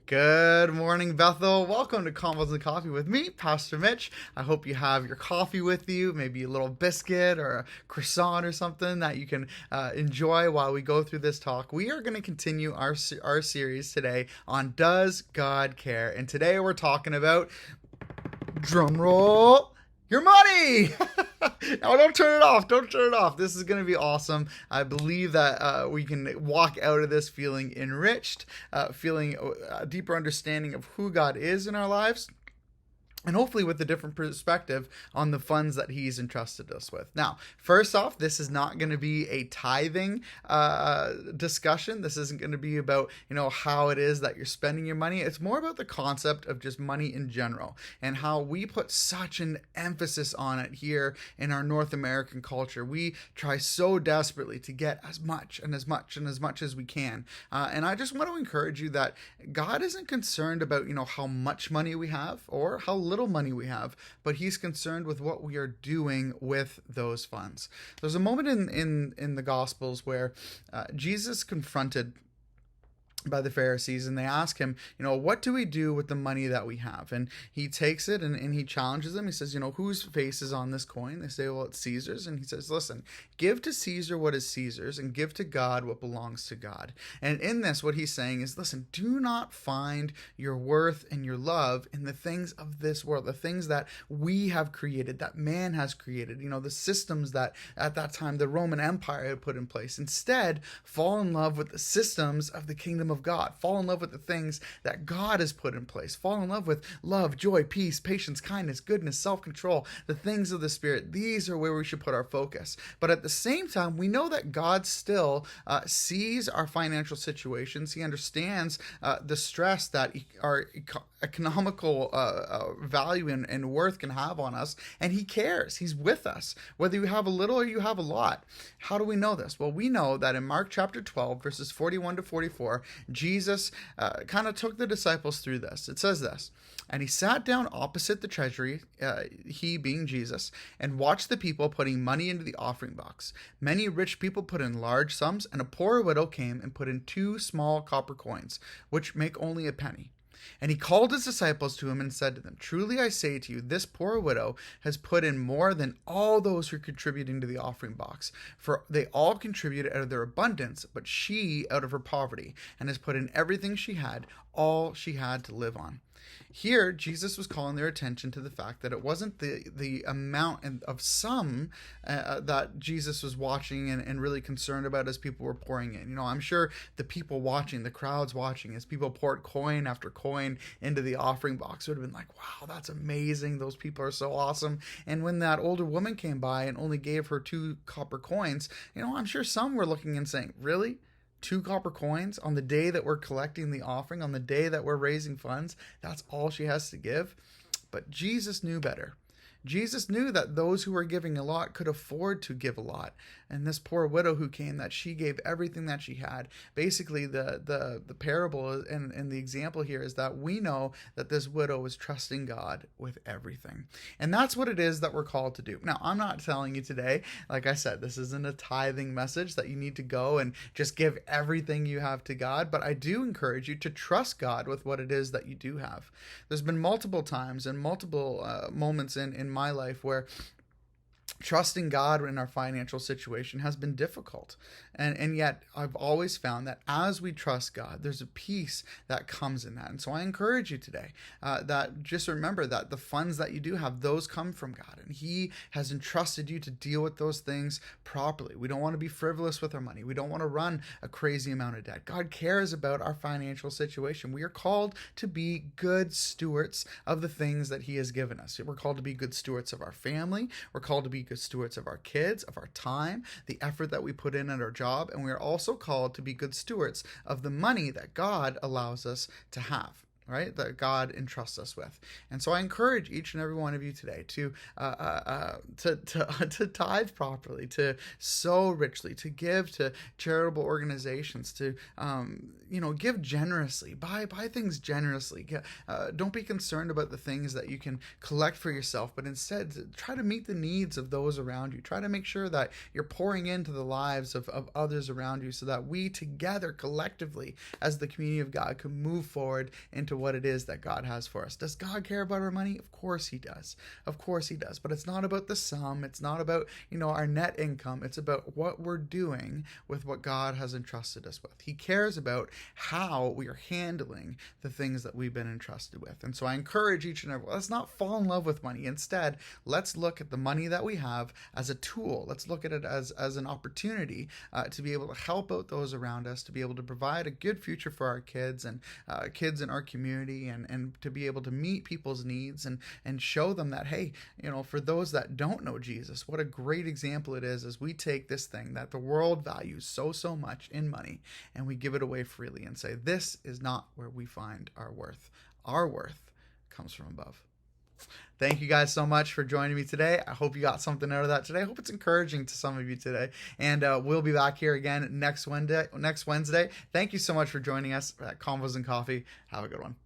Good morning, Bethel. Welcome to Convos and Coffee with me, Pastor Mitch. I hope you have your coffee with you, maybe a little biscuit or a croissant or something that you can enjoy while we go through this talk. We are going to continue our series today on Does God Care? And today we're talking about, drum roll, your money. No, don't turn it off. Don't turn it off. This is going to be awesome. I believe that we can walk out of this feeling enriched, feeling a deeper understanding of who God is in our lives, and hopefully with a different perspective on the funds that he's entrusted us with. Now, first off, this is not going to be a tithing discussion. This isn't going to be about, how it is that you're spending your money. It's more about the concept of just money in general and how we put such an emphasis on it here in our North American culture. We try so desperately to get as much and as much and as much as we can. And I just want to encourage you that God isn't concerned about, how much money we have or how little money we have, but he's concerned with what we are doing with those funds. There's a moment in the Gospels where Jesus confronted by the Pharisees, and they ask him, what do we do with the money that we have? And he takes it and he challenges them. He says, whose face is on this coin? They say, well, it's Caesar's. And he says, listen, give to Caesar what is Caesar's and give to God what belongs to God. And in this, what he's saying is, listen, do not find your worth and your love in the things of this world, the things that we have created, that man has created, the systems that at that time the Roman Empire had put in place. Instead, fall in love with the systems of the kingdom of God. Fall in love with the things that God has put in place. Fall in love with love, joy, peace, patience, kindness, goodness, self-control, the things of the Spirit. These are where we should put our focus. But at the same time, we know that God still sees our financial situations. He understands the stress that our economical value and worth can have on us, and he cares. He's with us, whether you have a little or you have a lot. How do we know this? Well, we know that in Mark chapter 12, verses 41 to 44, Jesus kind of took the disciples through this. It says this, and he sat down opposite the treasury, he being Jesus, and watched the people putting money into the offering box. Many rich people put in large sums, and a poor widow came and put in 2 small copper coins, which make only a penny. And he called his disciples to him and said to them, truly I say to you, this poor widow has put in more than all those who are contributing to the offering box. For they all contributed out of their abundance, but she out of her poverty, and has put in everything she had, all she had to live on. Here, Jesus was calling their attention to the fact that it wasn't the amount of sum that Jesus was watching and really concerned about as people were pouring in. I'm sure the people watching, the crowds watching, as people poured coin after coin into the offering box would have been like, wow, that's amazing. Those people are so awesome. And when that older woman came by and only gave her 2 copper coins, I'm sure some were looking and saying, really? 2 copper coins on the day that we're collecting the offering, on the day that we're raising funds? That's all she has to give? But Jesus knew better. Jesus knew that those who were giving a lot could afford to give a lot. And this poor widow who came, that she gave everything that she had. Basically, the parable and the example here is that we know that this widow was trusting God with everything. And that's what it is that we're called to do. Now, I'm not telling you today, like I said, this isn't a tithing message that you need to go and just give everything you have to God, but I do encourage you to trust God with what it is that you do have. There's been multiple times and multiple moments in my life where trusting God in our financial situation has been difficult. And yet I've always found that as we trust God, there's a peace that comes in that. And so I encourage you today that just remember that the funds that you do have, those come from God. And he has entrusted you to deal with those things properly. We don't want to be frivolous with our money. We don't want to run a crazy amount of debt. God cares about our financial situation. We are called to be good stewards of the things that he has given us. We're called to be good stewards of our family. We're called to be good stewards of our kids, of our time, the effort that we put in at our job, and we are also called to be good stewards of the money that God allows us to have. right, that God entrusts us with. And so I encourage each and every one of you today to to tithe properly, to sow richly, to give to charitable organizations, to give generously, buy things generously. Don't be concerned about the things that you can collect for yourself, but instead try to meet the needs of those around you. Try to make sure that you're pouring into the lives of others around you, so that we together collectively as the community of God can move forward into what it is that God has for us. Does God care about our money? Of course he does. Of course he does. But it's not about the sum. It's not about, our net income. It's about what we're doing with what God has entrusted us with. He cares about how we are handling the things that we've been entrusted with. And so I encourage each and every, let's not fall in love with money. Instead, let's look at the money that we have as a tool. Let's look at it as an opportunity to be able to help out those around us, to be able to provide a good future for our kids and kids in our community, and to be able to meet people's needs and show them that, hey, for those that don't know Jesus, what a great example it is as we take this thing that the world values so much in money, and we give it away freely and say, this is not where we find our worth. Our worth comes from above. Thank you guys so much for joining me today. I hope you got something out of that today. I hope it's encouraging to some of you today. And we'll be back here again next Wednesday. Thank you so much for joining us at Convos and Coffee. Have a good one.